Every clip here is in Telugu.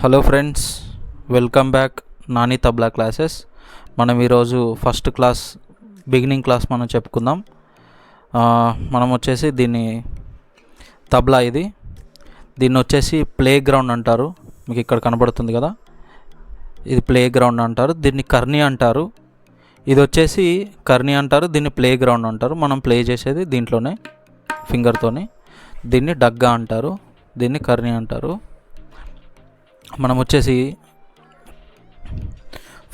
Hello friends, welcome back Nani tabla classes. మనం ఈరోజు ఫస్ట్ క్లాస్ బిగినింగ్ క్లాస్ మనం చెప్పుకుందాం. మనం వచ్చేసి దీన్ని తబ్లా దీన్ని వచ్చేసి ప్లే గ్రౌండ్ అంటారు. మీకు ఇక్కడ కనబడుతుంది కదా, ఇది ప్లే గ్రౌండ్ అంటారు. దీన్ని కర్ణి అంటారు. ఇది వచ్చేసి కర్ణి అంటారు, దీన్ని ప్లే గ్రౌండ్ అంటారు. మనం ప్లే చేసేది దీంట్లోనే ఫింగర్తోని. దీన్ని డగ్గా అంటారు, దీన్ని కర్ణి అంటారు. మనం వచ్చేసి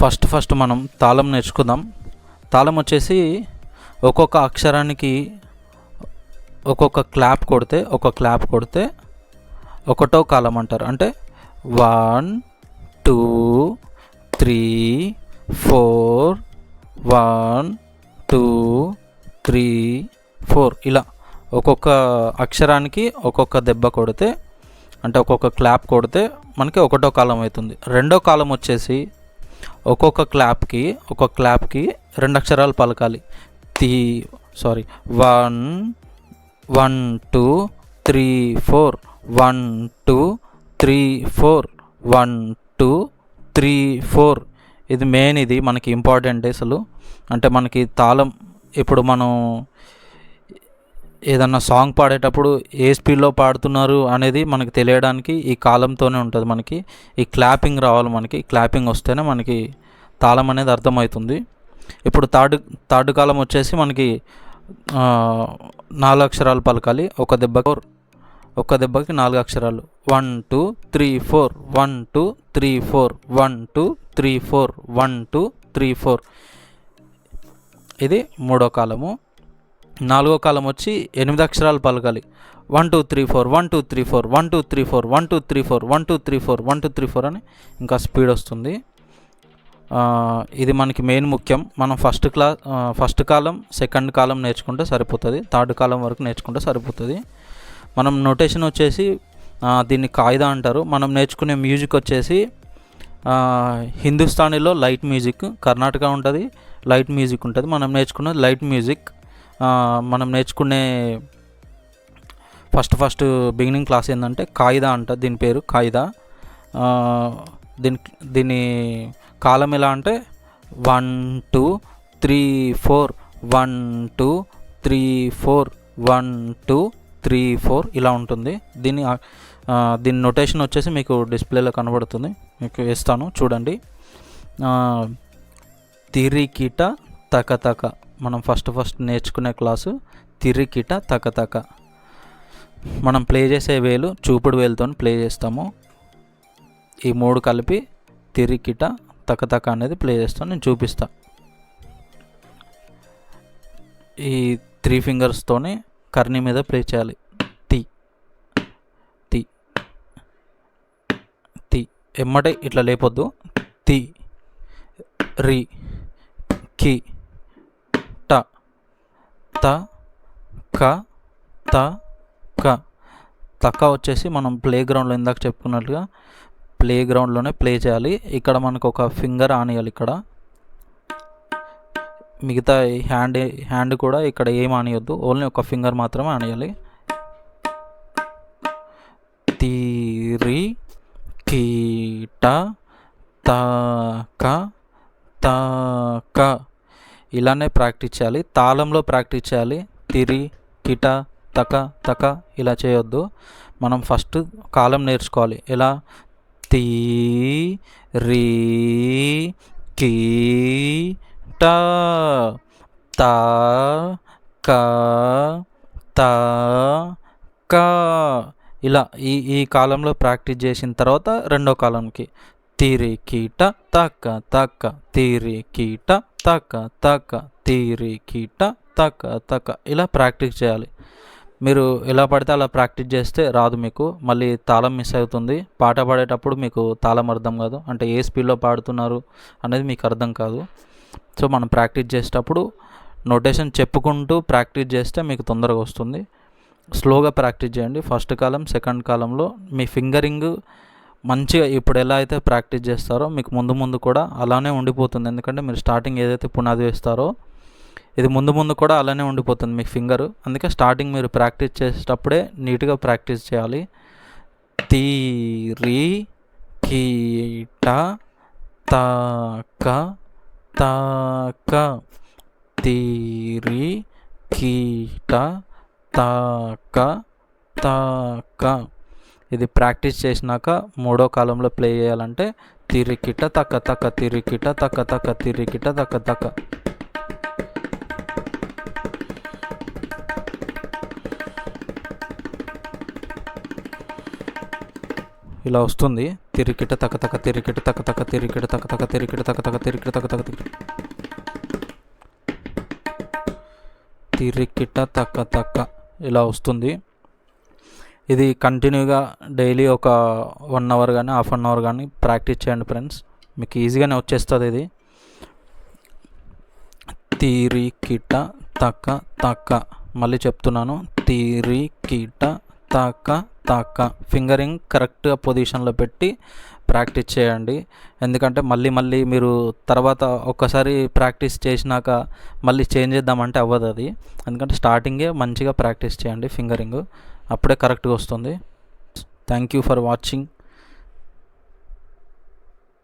ఫస్ట్ మనం తాళం నేర్చుకుందాం. తాళం వచ్చేసి ఒక్కొక్క అక్షరానికి ఒక్కొక్క క్లాప్ కొడితే ఒకటో కాలం అంటారు. అంటే 1 2 3 4 1 2 3 4 ఇలా ఒక్కొక్క అక్షరానికి ఒక్కొక్క దెబ్బ కొడితే, అంటే ఒక్కొక్క క్లాప్ కొడితే మనకి ఒకటో కాలం అవుతుంది. రెండో కాలం వచ్చేసి ఒక్కొక్క క్లాప్కి రెండు అక్షరాలు పలకాలి. 1 1 2 3 4 1 2 3 4 1 2 3 4. ఇది మెయిన్, ఇది మనకి ఇంపార్టెంట్ అసలు. అంటే మనకి తాళం ఇప్పుడు మనం ఏదన్నా సాంగ్ పాడేటప్పుడు ఏ స్పీడ్లో పాడుతున్నారు అనేది మనకి తెలియడానికి ఈ కాలంతోనే ఉంటుంది. మనకి ఈ క్లాపింగ్ రావాలి. మనకి క్లాపింగ్ వస్తేనే మనకి తాళం అనేది అర్థమవుతుంది. ఇప్పుడు థర్డ్ కాలం వచ్చేసి మనకి 4 అక్షరాలు పలకాలి. ఒక దెబ్బకి 4 అక్షరాలు. 1 2 3 4 1 2 3 4 1 2 3 4 1 2 3 4. ఇది మూడో కాలము. నాలుగో కాలం వచ్చి 8 అక్షరాలు పలకాలి. 1 2 3 4 1 2 3 4 1 2 3 4 1 2 3 4 1 2 3 4 1 2 3 4 అని ఇంకా స్పీడ్ వస్తుంది. ఇది మనకి మెయిన్ ముఖ్యం. మనం ఫస్ట్ కాలం సెకండ్ కాలం నేర్చుకుంటే సరిపోతుంది. థర్డ్ కాలం వరకు నేర్చుకుంటే సరిపోతుంది. మనం నోటేషన్ వచ్చేసి దీన్ని కాయిదా అంటారు. మనం నేర్చుకునే మ్యూజిక్ వచ్చేసి హిందుస్థానీలో లైట్ మ్యూజిక్, కర్ణాటక ఉంటుంది లైట్ మ్యూజిక్ ఉంటుంది. మనం నేర్చుకునే లైట్ మ్యూజిక్. మనం నేర్చుకునే ఫస్ట్ బిగినింగ్ క్లాస్ ఏంటంటే కాయిదా అంట. దీని పేరు కాయిదా. దీని కాలం ఎలా అంటే 1 2 3 4 1 2 3 4 1 2 3 4 ఇలా ఉంటుంది. దీని నొటేషన్ వచ్చేసి మీకు డిస్ప్లేలో కనబడుతుంది, మీకు వేస్తాను చూడండి. తిరికిట తకతక. మనం ఫస్ట్ నేర్చుకునే క్లాసు తిరికిట తకతక. మనం ప్లే చేసే వేలు చూపుడు వేలుతో ప్లే చేస్తాము. ఈ మూడు కలిపి తిరికిట తకతక అనేది ప్లే చేస్తాను. నేను చూపిస్తా. ఈ 3 ఫింగర్స్తోనే కర్ణి మీద ప్లే చేయాలి. తి తి తి ఎమ్మటే ఇట్లా లేపొద్దు. తి రి కి ట త క త క. తక్క వచ్చేసి మనం ప్లే గ్రౌండ్లో ఇందాక చెప్పుకున్నట్టుగా ప్లే గ్రౌండ్లోనే ప్లే చేయాలి. ఇక్కడ మనకు ఒక ఫింగర్ ఆనియాలి. ఇక్కడ మిగతా హ్యాండ్ కూడా ఇక్కడ ఏం ఆనియొద్దు, ఓన్లీ ఒక ఫింగర్ మాత్రమే ఆనియాలి. తీరి కీట తక తక ఇలానే ప్రాక్టీస్ చేయాలి. తాళంలో ప్రాక్టీస్ చేయాలి. తిరి కిట తక తక ఇలా చేయొద్దు. మనం ఫస్ట్ కాలం నేర్చుకోవాలి. ఎలా? తీ రీ కీ ట త క త క ఇలా ఈ కాలంలో ప్రాక్టీస్ చేసిన తర్వాత రెండో కాలంకి తీరి కీట తక్క తక్క తీరి కీట తక్క తక్క తీరి కీట తక్క తక్క ఇలా ప్రాక్టీస్ చేయాలి. మీరు ఎలా పడితే అలా ప్రాక్టీస్ చేస్తే రాదు మీకు. మళ్ళీ తాళం మిస్ అవుతుంది. పాట పాడేటప్పుడు మీకు తాళం అర్థం కాదు, అంటే ఏ స్పీడ్లో పాడుతున్నారు అనేది మీకు అర్థం కాదు. సో మనం ప్రాక్టీస్ చేసేటప్పుడు నోటేషన్ చెప్పుకుంటూ ప్రాక్టీస్ చేస్తే మీకు తొందరగా వస్తుంది. స్లోగా ప్రాక్టీస్ చేయండి. ఫస్ట్ కాలం సెకండ్ కాలంలో మీ ఫింగరింగ్ మంచిగా ఇప్పుడు ఎలా అయితే ప్రాక్టీస్ చేస్తారో మీకు ముందు కూడా అలానే ఉండిపోతుంది. ఎందుకంటే మీరు స్టార్టింగ్ ఏదైతే పునాది వేస్తారో ఇది ముందు కూడా అలానే ఉండిపోతుంది మీకు ఫింగరు. అందుకే స్టార్టింగ్ మీరు ప్రాక్టీస్ చేసేటప్పుడే నీట్గా ప్రాక్టీస్ చేయాలి. తీ రీ కీట తాక తాక తిరి కీట తాక తాక. ఇది ప్రాక్టీస్ చేసినాక మూడో కాలంలో ప్లే చేయాలంటే తిరికిట తక్క తక్క తిరికిట తక్క తక్క తిరికిట తక్క తక్క. ఇలా వస్తుంది. తిరికిట తక్క తక్క తిరికిట తక్క తక్క తిరికిట తక్క తక్క తిరికిట తక్క తక్క తిరికిట తక్క తక్క తిరికిట తక్క తక్క ఇలా వస్తుంది. ఇది కంటిన్యూగా డైలీ ఒక 1 అవర్ కానీ హాఫ్ అన్ అవర్ కానీ ప్రాక్టీస్ చేయండి ఫ్రెండ్స్, మీకు ఈజీగానే వచ్చేస్తుంది. ఇది తిరికిట తక్క తక్క, మళ్ళీ చెప్తున్నాను, తిరికిట తక్క తక్క. ఫింగరింగ్ కరెక్ట్గా పొజిషన్లో పెట్టి ప్రాక్టీస్ చేయండి. ఎందుకంటే మళ్ళీ మీరు తర్వాత ఒక్కసారి ప్రాక్టీస్ చేసినాక మళ్ళీ చేంజ్ చేద్దామంటే అవ్వదు అది. ఎందుకంటే స్టార్టింగే మంచిగా ప్రాక్టీస్ చేయండి ఫింగరింగ్, అప్పుడే కరెక్ట్గా వస్తుంది. Thank you for watching.